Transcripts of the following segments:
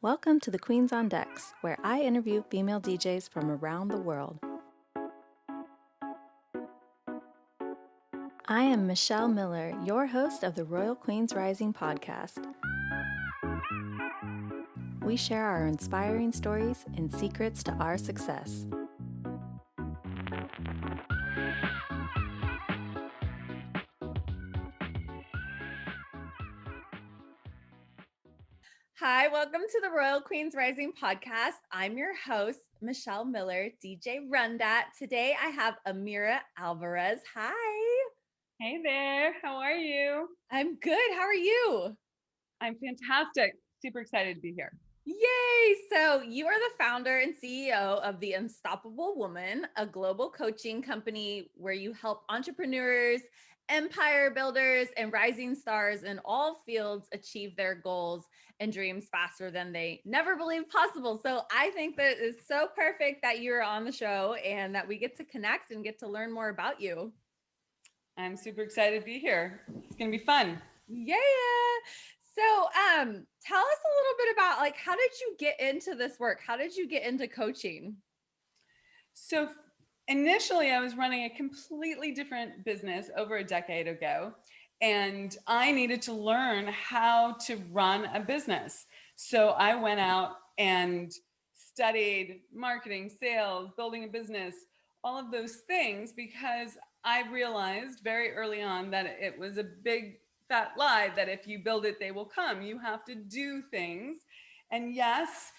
Welcome to the Queens on Decks, where I interview female DJs from around the world. I am Michelle Miller, your host of the Royal Queens Rising podcast. We share our inspiring stories and secrets to our success. Hi, welcome to the Royal Queens Rising podcast. I'm your host, Michelle Miller, DJ RunDat. Today I have Amira Alvarez. Hi. Hey there, how are you? I'm good. How are you? I'm fantastic. Super excited to be here. Yay! So you are the founder and CEO of The Unstoppable Woman, a global coaching company where you help entrepreneurs, empire builders, and rising stars in all fields achieve their goals and dreams faster than they never believed possible. So I think that it's so perfect that you're on the show and that we get to connect and get to learn more about you. I'm super excited to be here. It's going to be fun. Yeah. So, tell us a little bit about how did you get into this work? How did you get into coaching? So initially I was running a completely different business over a decade ago, and I needed to learn how to run a business. So I went out and studied marketing, sales, building a business, all of those things, because I realized very early on that it was a big fat lie that if you build it, they will come. You have to do things. And yes,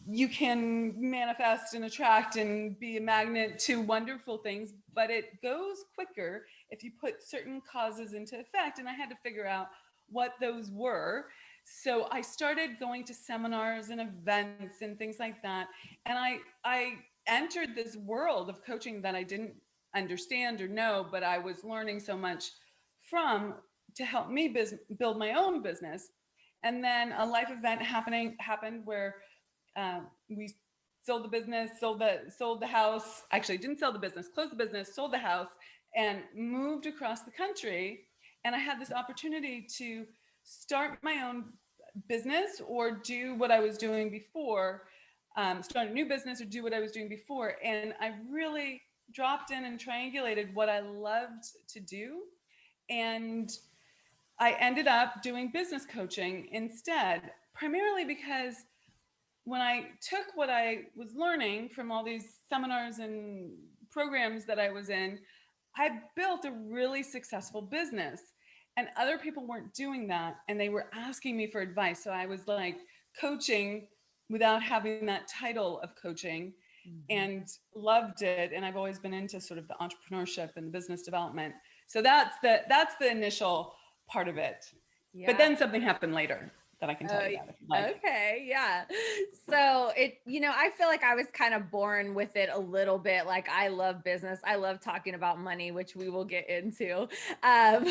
you can manifest and attract and be a magnet to wonderful things, but it goes quicker if you put certain causes into effect. And I had to figure out what those were. So I started going to seminars and events and things like that. And I entered this world of coaching that I didn't understand or know, but I was learning so much from to help me build my own business. And then a life event happened where we sold the business, sold the house. Actually, didn't sell the business, closed the business, sold the house, and moved across the country. And I had this opportunity to start my own business or do what I was doing before, start a new business or do what I was doing before. And I really dropped in and triangulated what I loved to do. And I ended up doing business coaching instead, primarily because when I took what I was learning from all these seminars and programs that I was in, I built a really successful business, and other people weren't doing that. And they were asking me for advice. So I was like coaching without having that title of coaching, and loved it. And I've always been into sort of the entrepreneurship and the business development. So that's the initial part of it. Yeah. But then something happened later that I can tell you about if you like. Okay, yeah. So I feel like I was kind of born with it a little bit. Like I love business. I love talking about money, which we will get into. But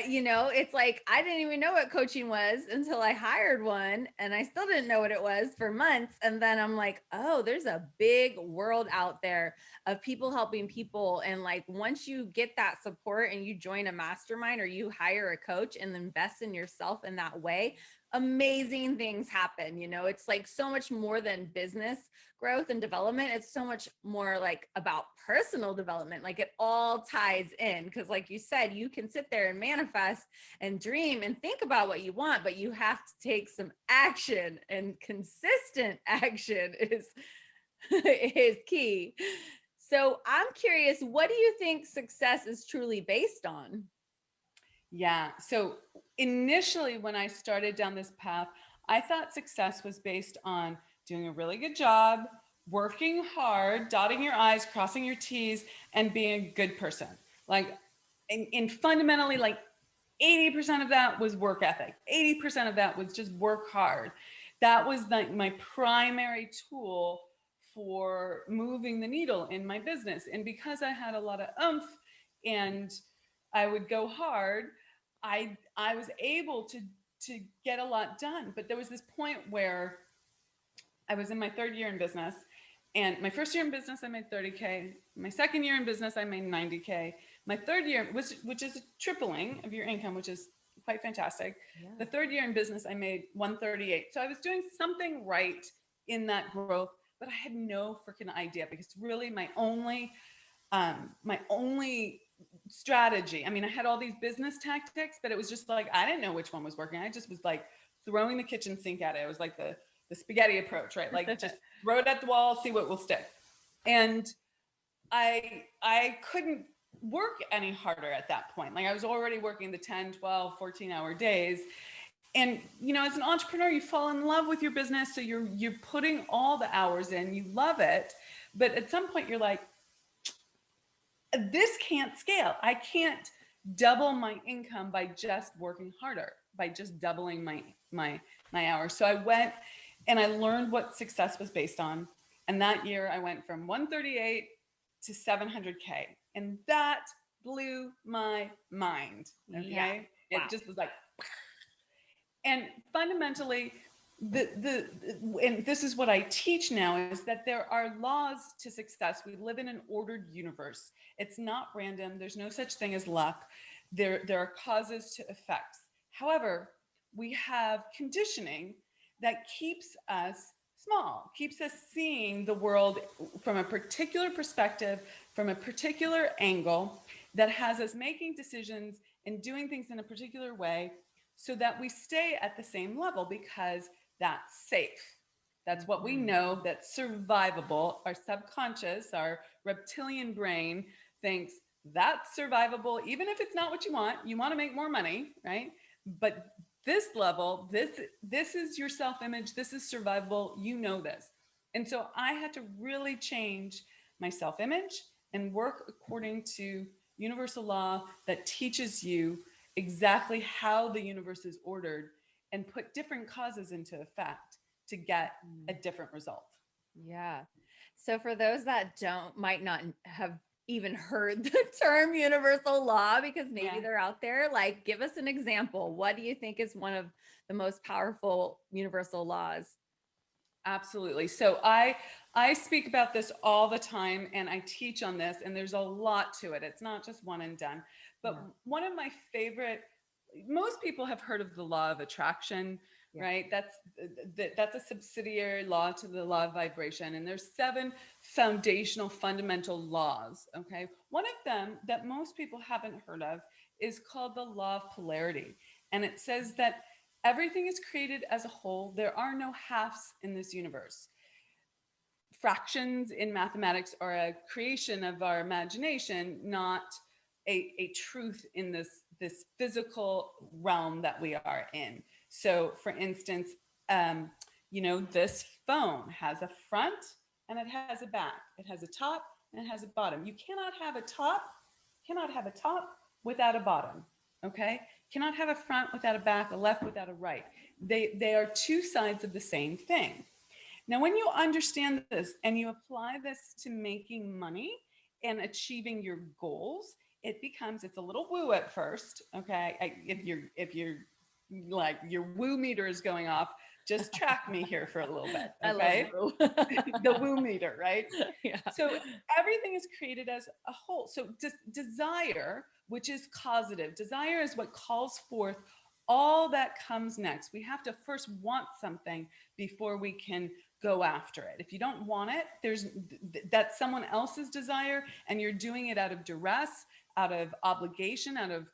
it's like, I didn't even know what coaching was until I hired one, and I still didn't know what it was for months. And then I'm like, oh, there's a big world out there of people helping people. And like, once you get that support and you join a mastermind or you hire a coach and invest in yourself in that way, amazing things happen. It's like so much more than business growth and development. It's so much more like about personal development. Like it all ties in, because like you said, you can sit there and manifest and dream and think about what you want, but you have to take some action, and consistent action is key. So I'm curious, what do you think success is truly based on? Yeah. So initially, when I started down this path, I thought success was based on doing a really good job, working hard, dotting your I's, crossing your T's, and being a good person. Like, in fundamentally, like 80% of that was work ethic. 80% of that was just work hard. That was like my primary tool for moving the needle in my business. And because I had a lot of oomph and I would go hard, I was able to get a lot done. But there was this point where I was in my third year in business, and my first year in business I made 30K. My second year in business I made 90K. My third year, which is a tripling of your income, which is quite fantastic. Yeah. The third year in business, I made 138. So I was doing something right in that growth, but I had no freaking idea, because really my only strategy, I mean, I had all these business tactics, but it was just like, I didn't know which one was working. I just was like throwing the kitchen sink at it. It was like the spaghetti approach, right? Like just throw it at the wall, see what will stick. And I couldn't work any harder at that point. Like I was already working the 10, 12, 14-hour days. And you know, as an entrepreneur, you fall in love with your business, so you're putting all the hours in, you love it, but at some point you're like, this can't scale. I can't double my income by just working harder, by just doubling my hours. So I went and I learned what success was based on. And that year I went from 138 to 700K. And that blew my mind. Okay. Yeah. Wow. It just was like, and fundamentally, and this is what I teach now, is that there are laws to success. We live in an ordered universe. It's not random. There's no such thing as luck. There are causes to effects. However, we have conditioning that keeps us small, keeps us seeing the world from a particular perspective, from a particular angle, that has us making decisions and doing things in a particular way, so that we stay at the same level, because that's safe. That's what we know, that's survivable. Our subconscious, our reptilian brain thinks that's survivable, even if it's not what you want. You want to make more money, right? But this level, this is your self-image, this is survivable, you know this. And so I had to really change my self-image and work according to universal law that teaches you exactly how the universe is ordered, and put different causes into effect to get a different result. Yeah. So for those that might not have even heard the term universal law, because maybe they're out there, like, give us an example. What do you think is one of the most powerful universal laws? Absolutely. So I speak about this all the time, and I teach on this, and there's a lot to it. It's not just one and done. But one of my favorite, most people have heard of the law of attraction, right? That's a subsidiary law to the law of vibration. And there's 7 foundational fundamental laws, okay? One of them that most people haven't heard of is called the law of polarity. And it says that everything is created as a whole. There are no halves in this universe. Fractions in mathematics are a creation of our imagination, not a truth in this physical realm that we are in. So for instance, you know, this phone has a front and it has a back. It has a top and it has a bottom. You cannot have a top without a bottom, okay? Cannot have a front without a back, a left without a right. They are 2 sides of the same thing. Now, when you understand this and you apply this to making money and achieving your goals, it's a little woo at first, okay? If you're like, your woo meter is going off, just track me here for a little bit, okay? I love woo. The woo meter, right? Yeah. So everything is created as a whole. So desire, which is causative, desire is what calls forth all that comes next. We have to first want something before we can go after it. If you don't want it, that's someone else's desire, and you're doing it out of duress, out of obligation, out of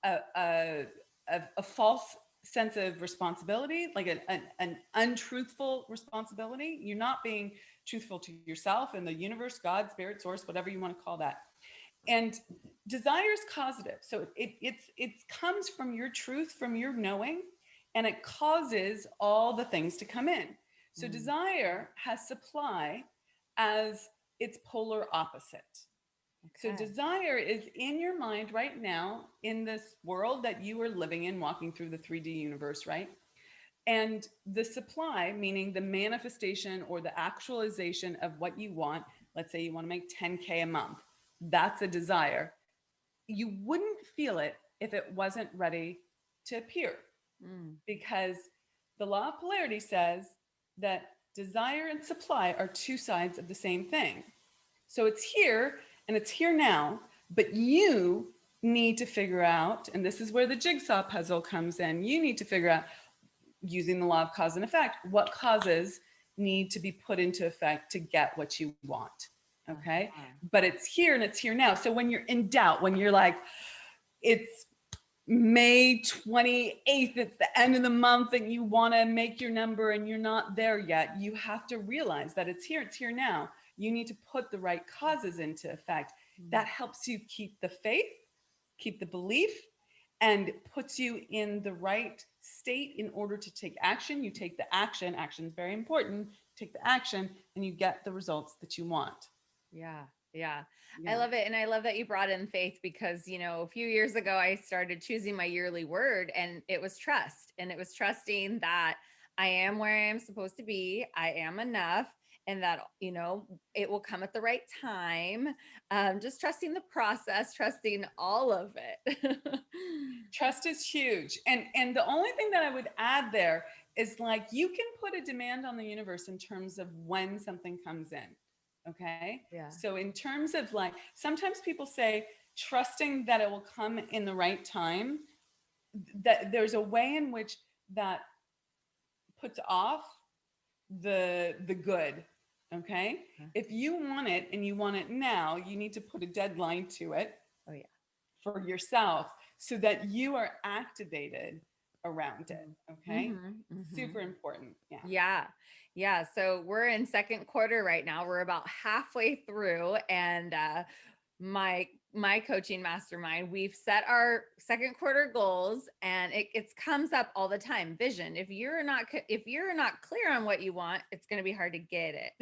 a false sense of responsibility, like an untruthful responsibility. You're not being truthful to yourself and the universe, God, spirit, source, whatever you want to call that. And desire is causative. So it comes from your truth, from your knowing, and it causes all the things to come in. So desire has supply as its polar opposite. Okay. So desire is in your mind right now, in this world that you are living in, walking through the 3D universe, right? And the supply, meaning the manifestation or the actualization of what you want. Let's say you want to make 10K a month. That's a desire. You wouldn't feel it if it wasn't ready to appear, because the law of polarity says that desire and supply are 2 sides of the same thing. So it's here and it's here now, but you need to figure out, and this is where the jigsaw puzzle comes in, you need to figure out, using the law of cause and effect, what causes need to be put into effect to get what you want. Okay. But it's here and it's here now. So when you're in doubt, when you're like, it's May 28th, it's the end of the month, and you want to make your number and you're not there yet, you have to realize that it's here now. You need to put the right causes into effect. That helps you keep the faith, keep the belief, and puts you in the right state in order to take action. You take the action, action is very important, take the action, and you get the results that you want. Yeah. Yeah. I love it. And I love that you brought in faith because, you know, a few years ago, I started choosing my yearly word and it was trust. And it was trusting that I am where I am supposed to be. I am enough. And that, you know, it will come at the right time. Just trusting the process, trusting all of it. Trust is huge. And the only thing that I would add there is, like, you can put a demand on the universe in terms of when something comes in. Okay. Yeah. So in terms of, like, sometimes people say trusting that it will come in the right time, that there's a way in which that puts off the good. Okay. If you want it and you want it now, you need to put a deadline to it. Oh yeah. For yourself, so that you are activated around it. Okay. Super important. Yeah. Yeah. Yeah. So we're in second quarter right now. We're about halfway through. And my coaching mastermind, we've set our second quarter goals, and it comes up all the time. Vision. If you're not clear on what you want, it's going to be hard to get it.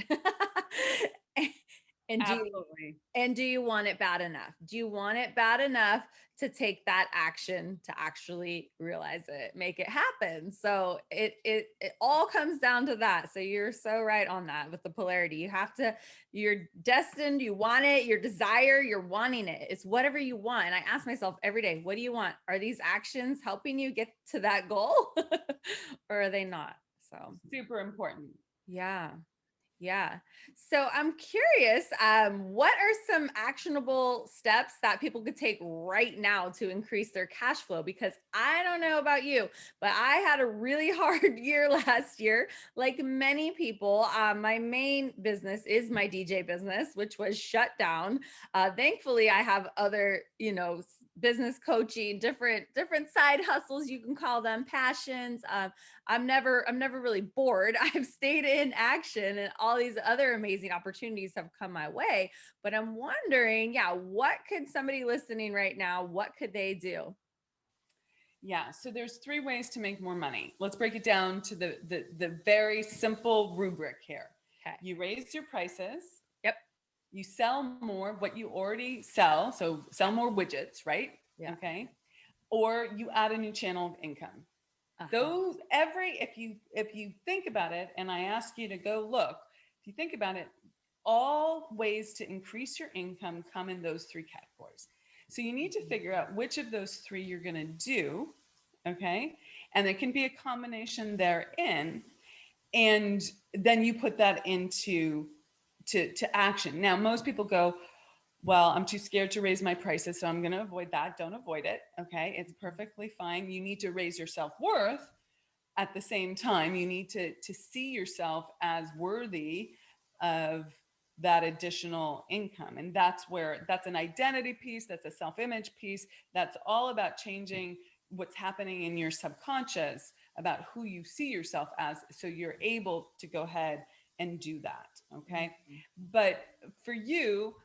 and do Absolutely. And do you want it bad enough? Do you want it bad enough to take that action to actually realize it, make it happen? So it all comes down to that. So you're so right on that with the polarity. You have to, you're destined, you want it, your desire, you're wanting it. It's whatever you want. And I ask myself every day, what do you want? Are these actions helping you get to that goal or are they not? So Super important. yeah. Yeah. So I'm curious, what are some actionable steps that people could take right now to increase their cash flow? Because I don't know about you, but I had a really hard year last year. Like many people, my main business is my DJ business, which was shut down. Thankfully, I have other, you know, business coaching, different side hustles, you can call them, passions. I'm never really bored. I've stayed in action and all these other amazing opportunities have come my way. But I'm wondering, yeah, what could somebody listening right now, what could they do? Yeah. So there's 3 ways to make more money. Let's break it down to the very simple rubric here. Okay. You raise your prices. Yep. You sell more what you already sell. So sell more widgets, right? Yeah. Okay. Or you add a new channel of income. Those if you think about it, and I ask you to go look, if you think about it, all ways to increase your income come in those 3 categories. So you need to figure out which of those 3 you're going to do. Okay. And there can be a combination therein. And then you put that into to action. Now, most people go, well, I'm too scared to raise my prices, so I'm going to avoid that. Don't avoid it. Okay. It's perfectly fine. You need to raise your self-worth. At the same time, you need to see yourself as worthy of that additional income. And that's an identity piece. That's a self-image piece. That's all about changing what's happening in your subconscious about who you see yourself as, so you're able to go ahead and do that. Okay. But for you,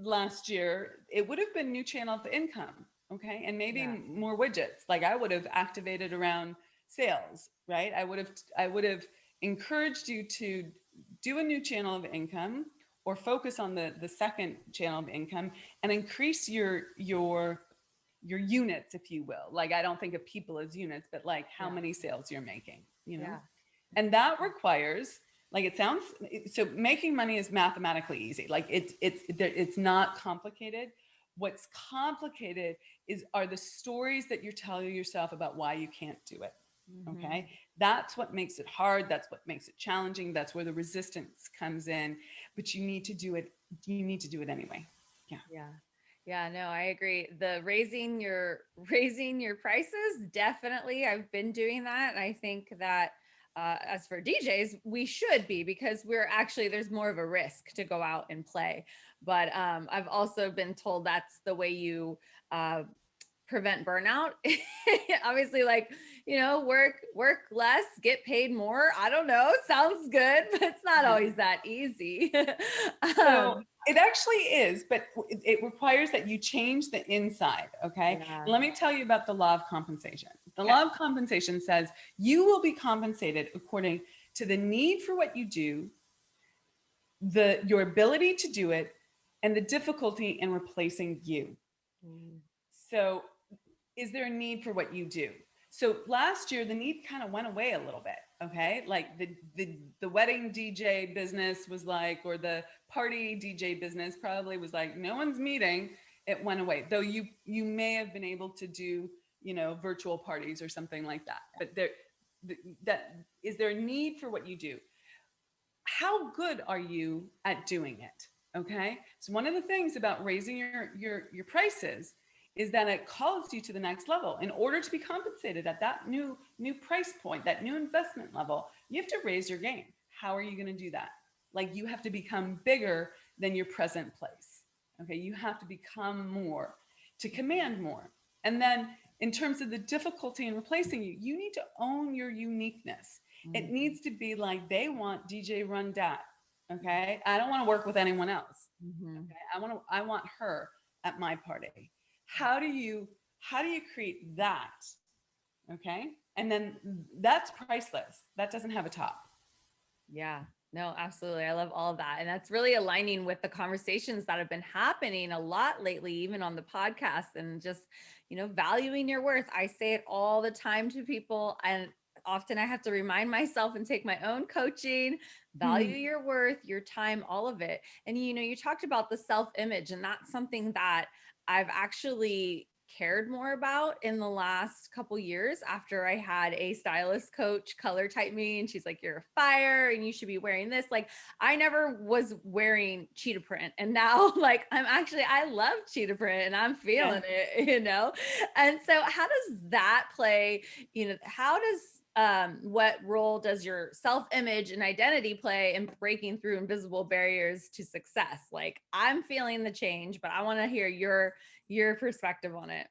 last year, it would have been new channel of income. Okay. And maybe more widgets. Like I would have activated around sales, right? I would have encouraged you to do a new channel of income or focus on the second channel of income and increase your units, if you will. Like, I don't think of people as units, but like how many sales you're making, you know? And that requires, like, it sounds, so making money is mathematically easy. Like it's not complicated. What's complicated are the stories that you're telling yourself about why you can't do it. Okay. That's what makes it hard. That's what makes it challenging. That's where the resistance comes in, but you need to do it. You need to do it anyway. Yeah. Yeah. Yeah, no, I agree. The raising your prices, definitely. I've been doing that. And I think that as for DJs, we should be, because we're actually, there's more of a risk to go out and play. But I've also been told that's the way you uh, prevent burnout. Obviously, like, work less, get paid more. I don't know, sounds good, but it's not always that easy. So um it actually is, but it requires that you change the inside. Okay. yeah. And let me tell you about the law of compensation. The Okay. law of compensation says you will be compensated according to the need for what you do, your ability to do it, and the difficulty in replacing you. Mm. So is there a need for what you do? So last year the need kind of went away a little bit. Okay, like the wedding DJ business was like, or the party DJ business probably was like, no one's meeting. It went away, though you may have been able to do, virtual parties or something like that. But that is there a need for what you do? How good are you at doing it? Okay, so one of the things about raising your prices is that it calls you to the next level. In order to be compensated at that new price point, that new investment level, you have to raise your game. How are you going to do that? Like, you have to become bigger than your present place. Okay, you have to become more to command more. And then in terms of the difficulty in replacing you, you need to own your uniqueness. It Mhm. needs to be like, they want DJ RunDat. Okay, I don't want to work with anyone else. Mhm. Okay, I want her at my party. How do you create that? Okay, and then that's priceless. That doesn't have a top. Yeah, no, absolutely. I love all of that. And that's really aligning with the conversations that have been happening a lot lately, even on the podcast, and just, valuing your worth. I say it all the time to people. And often I have to remind myself and take my own coaching, value Hmm. your worth, your time, all of it. And, you talked about the self image, and that's something that I've actually cared more about in the last couple years, after I had a stylist coach color type me, and she's like, you're a fire and you should be wearing this. Like, I never was wearing cheetah print, and now like I love cheetah print and I'm Yeah. feeling it, And so how does that play, how does what role does your self-image and identity play in breaking through invisible barriers to success? Like, I'm feeling the change, but I want to hear your perspective on it.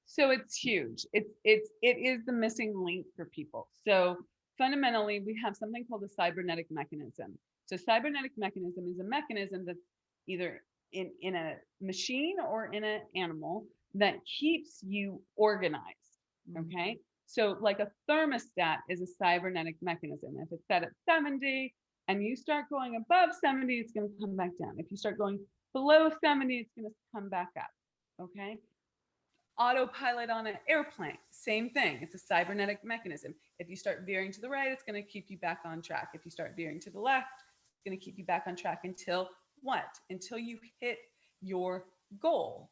So it's huge. It is the missing link for people. So fundamentally, we have something called a cybernetic mechanism. So cybernetic mechanism is a mechanism that's either in a machine or in an animal that keeps you organized. Mhm. Okay. So like a thermostat is a cybernetic mechanism. If it's set at 70 and you start going above 70, it's going to come back down. If you start going below 70, it's going to come back up. Okay. Autopilot on an airplane, same thing. It's a cybernetic mechanism. If you start veering to the right, it's going to keep you back on track. If you start veering to the left, it's going to keep you back on track until what? Until you hit your goal.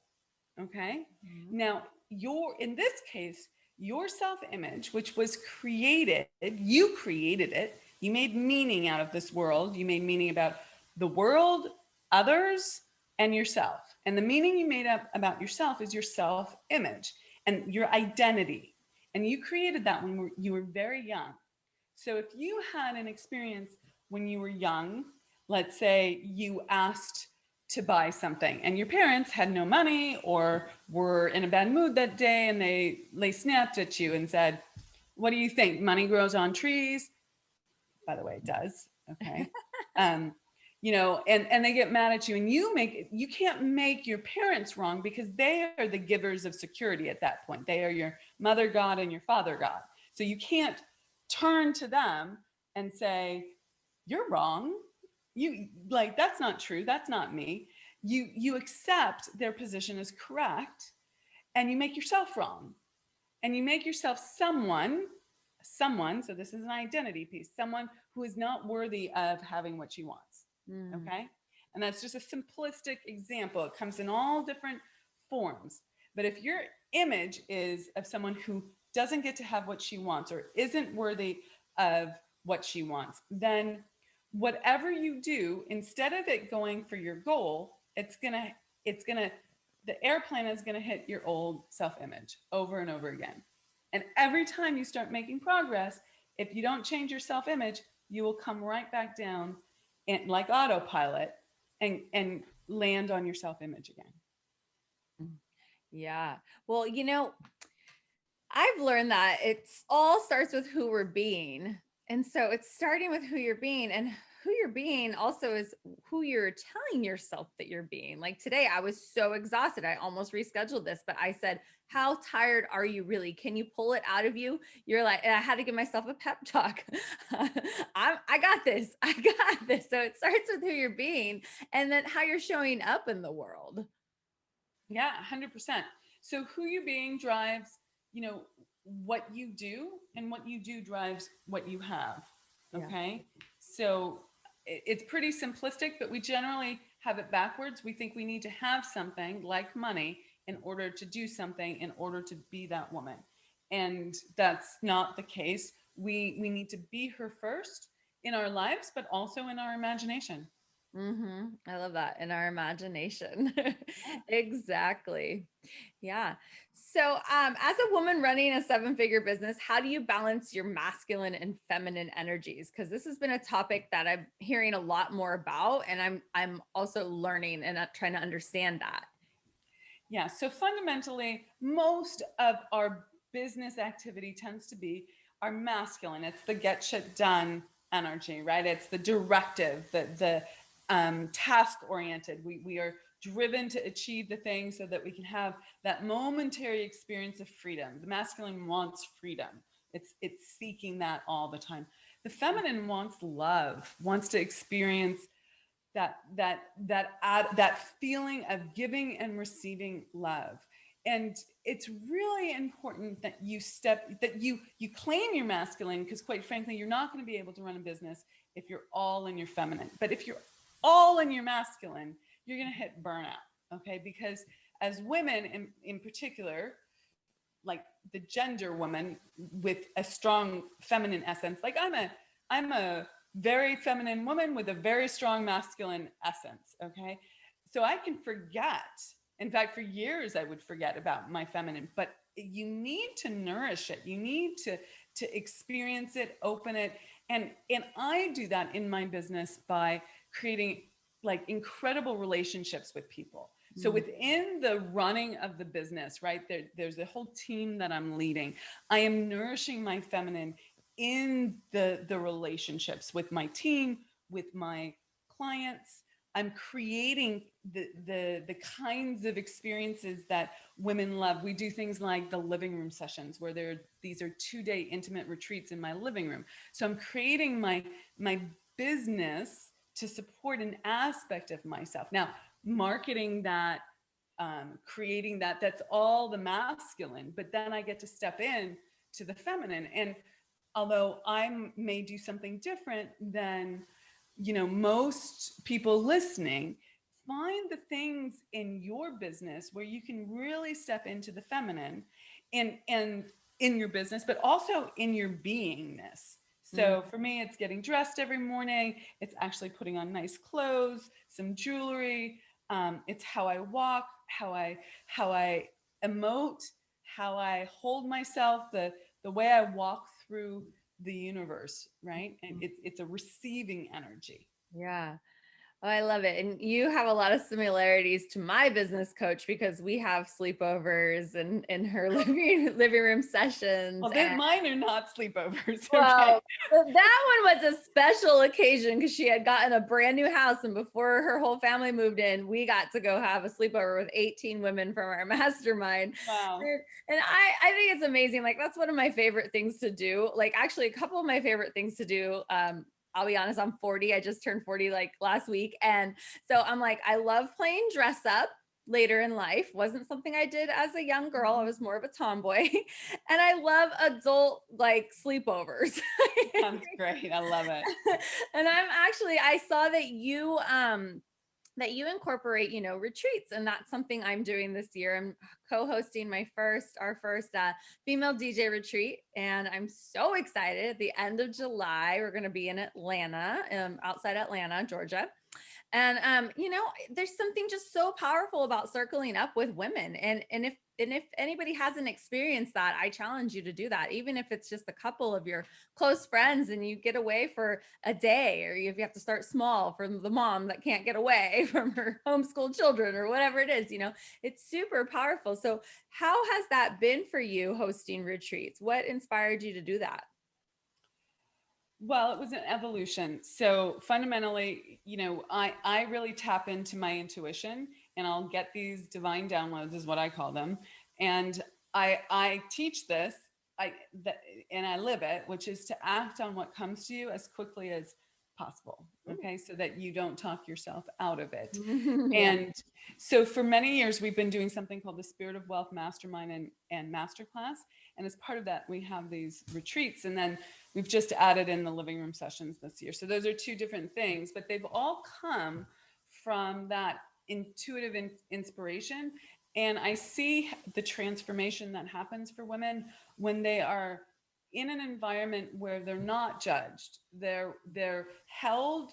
Okay. Mhm. Now, in this case, your self image, which was created, you created it, you made meaning out of this world, you made meaning about the world, others, and yourself. And the meaning you made up about yourself is your self image and your identity. And you created that when you were very young. So if you had an experience when you were young, let's say you asked to buy something and your parents had no money or were in a bad mood that day, and they snapped at you and said, what do you think? Money grows on trees? By the way, it does. Okay. Um, and they get mad at you, and you can't make your parents wrong, because they are the givers of security at that point. They are your mother God and your father God. So you can't turn to them and say, you're wrong. You, like, that's not true. That's not me. You accept their position as correct, and you make yourself wrong, and you make yourself someone, so this is an identity piece, someone who is not worthy of having what she wants. Mm. Okay. And that's just a simplistic example. It comes in all different forms. But if your image is of someone who doesn't get to have what she wants or isn't worthy of what she wants, then whatever you do, instead of it going for your goal, it's gonna the airplane is going to hit your old self-image over and over again. And every time you start making progress, if you don't change your self-image, you will come right back down and like autopilot and land on your self-image again. Yeah. Well, I've learned that it's all starts with who we're being. And so it's starting with who you're being, and who you're being also is who you're telling yourself that you're being. Like today, I was so exhausted. I almost rescheduled this, but I said, how tired are you really? Can you pull it out of you? You're like, and I had to give myself a pep talk. I got this. I got this. So it starts with who you're being and then how you're showing up in the world. Yeah, 100%. So who you being drives, you know, what you do, and what you do drives what you have. Okay. Yeah. So it's pretty simplistic, but we generally have it backwards. We think we need to have something like money in order to do something, in order to be that woman. And that's not the case. We need to be her first in our lives, but also in our imagination. I love that, in our imagination. Exactly. Yeah. So, as a woman running a 7-figure business, how do you balance your masculine and feminine energies? Because this has been a topic that I'm hearing a lot more about, and I'm also learning and trying to understand that. Yeah. So fundamentally, most of our business activity tends to be our masculine. It's the get shit done energy, right? It's the directive, the task oriented. We are driven to achieve the thing so that we can have that momentary experience of freedom. The masculine wants freedom. It's seeking that all the time. The feminine wants love, wants to experience that feeling of giving and receiving love. And it's really important that you claim your masculine, because quite frankly, you're not going to be able to run a business if you're all in your feminine. But if you're all in your masculine, you're going to hit burnout. Okay. Because as women in particular, like the gender woman with a strong feminine essence, like I'm a very feminine woman with a very strong masculine essence. Okay. So I can forget. In fact, for years, I would forget about my feminine, but you need to nourish it. You need to experience it, open it. And I do that in my business by creating like incredible relationships with people. So within the running of the business, right, there's a whole team that I'm leading. I am nourishing my feminine in the relationships with my team, with my clients. I'm creating the kinds of experiences that women love. We do things like the living room sessions, where these are 2-day intimate retreats in my living room. So I'm creating my business to support an aspect of myself. Now, marketing that, creating that, that's all the masculine, but then I get to step in to the feminine. And although I may do something different than, most people listening, find the things in your business where you can really step into the feminine and in your business, but also in your beingness. So for me, it's getting dressed every morning. It's actually putting on nice clothes, some jewelry. It's how I walk, how I emote, how I hold myself, the way I walk through the universe, right? And it's a receiving energy. Yeah. Oh, I love it. And you have a lot of similarities to my business coach, because we have sleepovers and in her living room sessions. Well, mine are not sleepovers. Well, that one was a special occasion because she had gotten a brand new house, and before her whole family moved in, we got to go have a sleepover with 18 women from our mastermind. Wow. And I think it's amazing. Like, that's one of my favorite things to do. Like, actually, a couple of my favorite things to do. I'll be honest, I'm 40. I just turned 40 like last week. And so I'm like, I love playing dress up later in life. Wasn't something I did as a young girl. I was more of a tomboy. And I love adult like sleepovers. Sounds great. I love it. And I saw that you incorporate, retreats. And that's something I'm doing this year. I'm co-hosting our first female DJ retreat. And I'm so excited. At the end of July, we're going to be in Atlanta, outside Atlanta, Georgia. And there's something just so powerful about circling up with women. And if anybody hasn't experienced that, I challenge you to do that. Even if it's just a couple of your close friends and you get away for a day, or if you have to start small from the mom that can't get away from her homeschool children or whatever it is, it's super powerful. So how has that been for you hosting retreats? What inspired you to do that? Well, it was an evolution. So fundamentally, I really tap into my intuition, and I'll get these divine downloads, is what I call them. And I teach this, I that, and I live it, which is to act on what comes to you as quickly as possible. Okay, so that you don't talk yourself out of it. Yeah. And so for many years, we've been doing something called the Spirit of Wealth Mastermind and Masterclass. And as part of that, we have these retreats. And then we've just added in the living room sessions this year. So those are two different things, but they've all come from that intuitive inspiration. And I see the transformation that happens for women when they are in an environment where they're not judged. They're held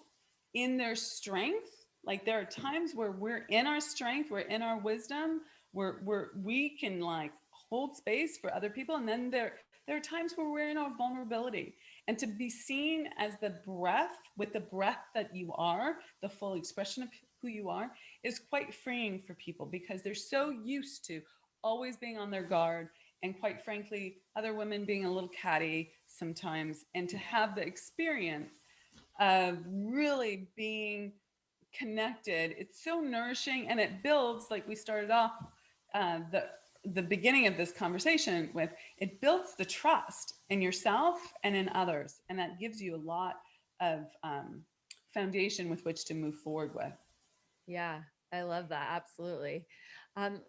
in their strength. Like there are times where we're in our strength, we're in our wisdom, we can like hold space for other people. And then there are times where we're in our vulnerability. And to be seen as the breath, with the breath that you are, the full expression of who you are, is quite freeing for people, because they're so used to always being on their guard, and quite frankly, other women being a little catty sometimes. And to have the experience of really being connected, it's so nourishing, and it builds, like we started off the beginning of this conversation with, it builds the trust in yourself and in others, and that gives you a lot of foundation with which to move forward with. Yeah, I love that. Absolutely. Let's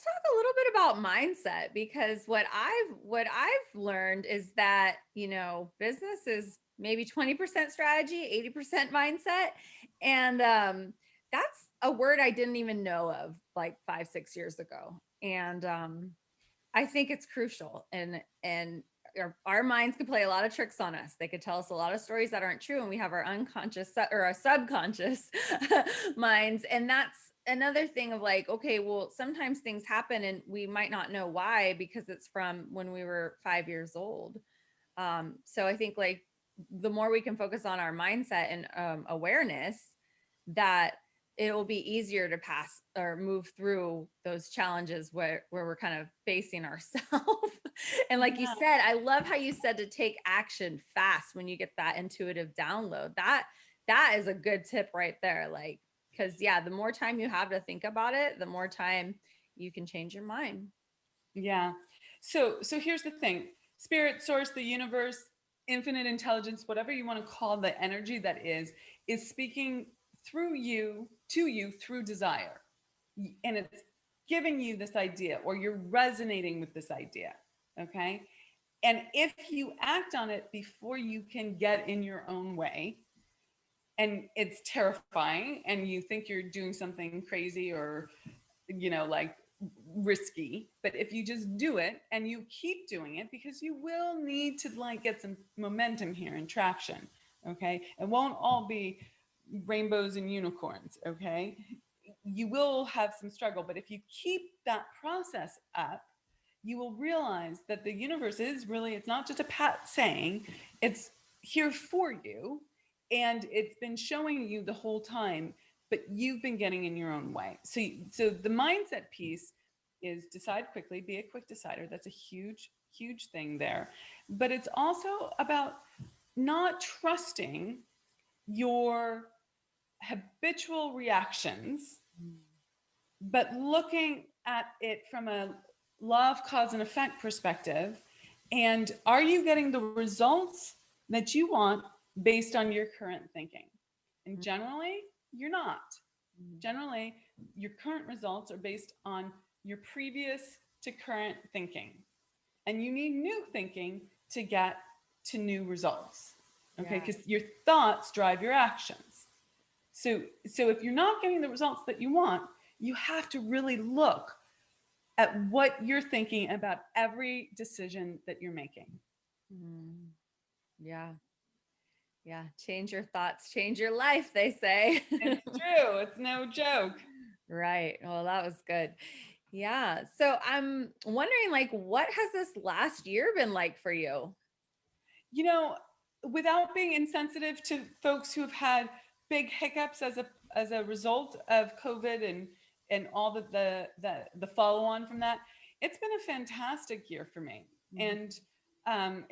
talk a little bit about mindset, because what I've learned is that, business is maybe 20% strategy, 80% mindset. And that's a word I didn't even know of like 5, 6 years ago. And I think it's crucial. And our minds could play a lot of tricks on us. They could tell us a lot of stories that aren't true, and we have our unconscious or our subconscious minds. And that's another thing of like, okay, well, sometimes things happen and we might not know why, because it's from when we were 5 years old. So I think like the more we can focus on our mindset and awareness, that it will be easier to pass or move through those challenges where we're kind of facing ourselves. And like you Yeah. said, I love how you said to take action fast when you get that intuitive download. That is a good tip right there. Like, because yeah, the more time you have to think about it, the more time you can change your mind. Yeah. So here's the thing. Spirit, source, the universe, infinite intelligence, whatever you want to call the energy that is speaking through you, to you, through desire. And it's giving you this idea, or you're resonating with this idea. Okay. And if you act on it before you can get in your own way, and it's terrifying, and you think you're doing something crazy or, like risky, but if you just do it and you keep doing it, because you will need to like get some momentum here and traction. Okay. It won't all be rainbows and unicorns. Okay. You will have some struggle, but if you keep that process up, you will realize that the universe is really, it's not just a pat saying, it's here for you. And it's been showing you the whole time, but you've been getting in your own way. So the mindset piece is decide quickly, be a quick decider. That's a huge, huge thing there. But it's also about not trusting your habitual reactions, but looking at it from a law of cause and effect perspective. And are you getting the results that you want based on your current thinking? And generally, you're not. Generally, your current results are based on your previous to current thinking. And you need new thinking to get to new results. Okay, because your thoughts drive your actions. So if you're not getting the results that you want, you have to really look at what you're thinking about every decision that you're making. Mm, yeah. Yeah. Change your thoughts, change your life, they say. It's true. It's no joke. Right. Well, that was good. Yeah. So I'm wondering, like, what has this last year been like for you? You know, without being insensitive to folks who have had big hiccups as a result of COVID and all the follow on from that, it's been a fantastic year for me, Mhm. and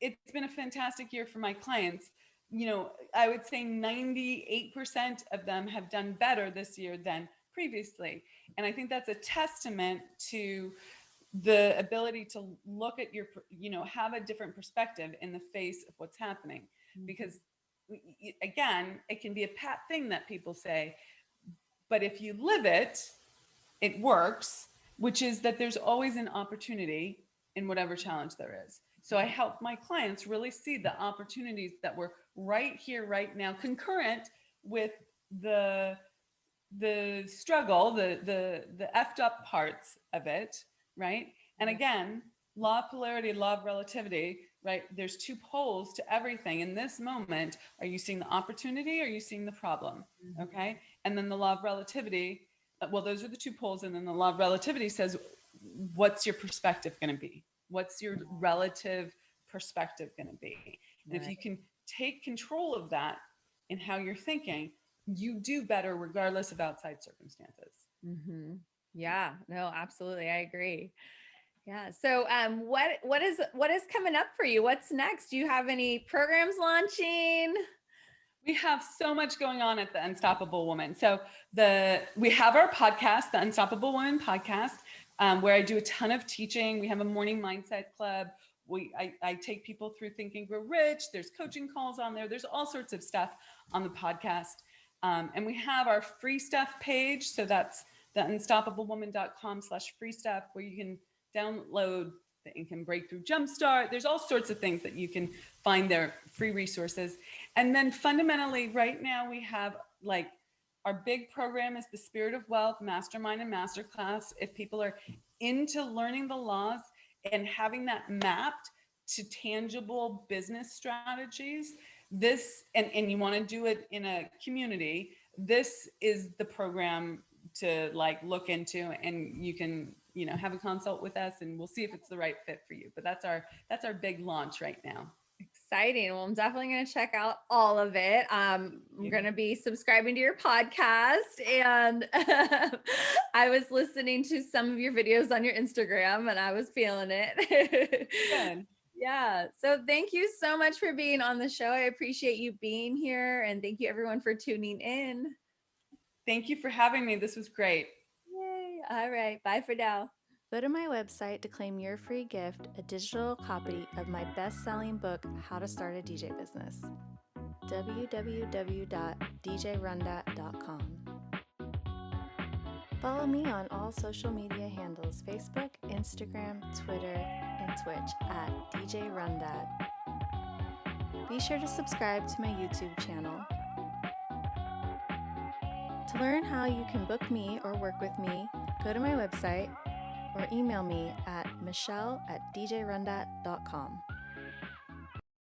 it's been a fantastic year for my clients. You know, I would say 98% of them have done better this year than previously, and I think that's a testament to the ability to look at your, you know, have a different perspective in the face of what's happening. Mhm. Because again, it can be a pat thing that people say, but if you live it, it works, which is that there's always an opportunity in whatever challenge there is. So I help my clients really see the opportunities that were right here, right now, concurrent with the struggle, the effed up parts of it, right? And Yeah. again, law of polarity, law of relativity, right? There's two poles to everything. In this moment, are you seeing the opportunity? Or are you seeing the problem? Mhm. Okay. And then the law of relativity, well, those are the two poles. And then the law of relativity says, what's your perspective going to be? What's your relative perspective going to be? And if Right. you can take control of that in how you're thinking, you do better regardless of outside circumstances. Mm-hmm. Yeah, no, absolutely. I agree. Yeah. So what is coming up for you? What's next? Do you have any programs launching? We have so much going on at the Unstoppable Woman. So we have our podcast, the Unstoppable Woman podcast, where I do a ton of teaching. We have a morning mindset club. I take people through Think and Grow Rich. There's coaching calls on there. There's all sorts of stuff on the podcast. And we have our free stuff page. So that's the unstoppablewoman.com/free stuff, where you can download the Income Breakthrough Jumpstart. There's all sorts of things that you can find there, free resources. And then fundamentally, right now we have like our big program is the Spirit of Wealth Mastermind and Masterclass. If people are into learning the laws and having that mapped to tangible business strategies, and you want to do it in a community, this is the program to like look into, and you can, you know, have a consult with us and we'll see if it's the right fit for you. But that's our big launch right now. Exciting. Well, I'm definitely going to check out all of it. I'm going to be subscribing to your podcast, and I was listening to some of your videos on your Instagram and I was feeling it. Good. Yeah. So thank you so much for being on the show. I appreciate you being here, and thank you everyone for tuning in. Thank you for having me. This was great. Yay. All right. Bye for now. Go to my website to claim your free gift, a digital copy of my best-selling book, How to Start a DJ Business. www.djrundat.com. Follow me on all social media handles: Facebook, Instagram, Twitter, and Twitch at DJ RunDat. Be sure to subscribe to my YouTube channel. To learn how you can book me or work with me, go to my website or email me at michelle@djrundat.com.